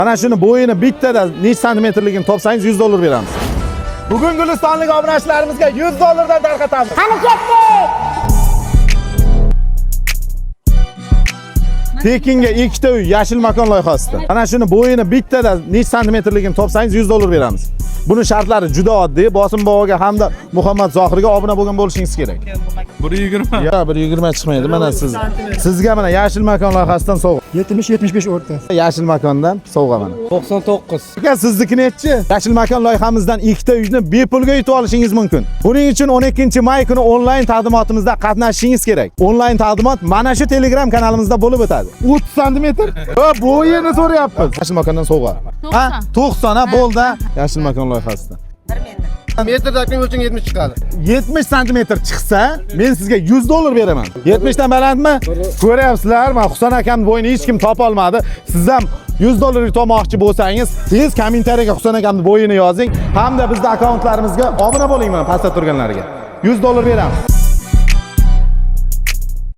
Mana shuni bo'yini bittada necha santimetrligini topsangiz 100 dollar beramiz. Bugun Gulistonlik obunachilarimizga 100 dollardan tarqatamiz. Qani ketdik. Tekinga ikkita uy yashil makon loyihasida. Mana shuni bo'yini bittada necha santimetrligini topsangiz 100 dollar beramiz. Buning shartlari juda oddiy. Bosim boboga hamda Muhammad Zohirga obuna bo'lgan bo'lishingiz kerak. 120. Yo'q, 120 chiqmaydi. Mana sizga mana yashil makon loyihasidan sovg'a. 70-75 o'rta. Yashil makondan sovg'a mana. 99. Aka sizniki nechi? Yashil makon loyihamizdan ikkita uyni bepulga yutib olishingiz mumkin. Buning uchun 12-may kuni onlayn taqdimotimizda qatnashishingiz kerak. Onlayn taqdimot mana shu Telegram kanalimizda bo'lib o'tadi. 30 santimetr. Bo'yini so'rayapmiz. Yashil makondan sovg'a. Ha, 90 ha bo'ldi. Yashil makon loyihasidan. Metrdan o'lchang 70 chiqadi. 70 santimetr chiqsa, men sizga 100 dollar beraman. 70 dan balandmi? Ko'ryapsizlar, men Husan akamning bo'yini hech kim topa olmadi. Siz ham 100 dollar yutmoqchi bo'lsangiz, tez kommentariyaga Husan akamning bo'yini yozing, hamda bizning akkauntlarimizga obuna bo'ling mana pastda turganlarga. 100 dollar beramiz.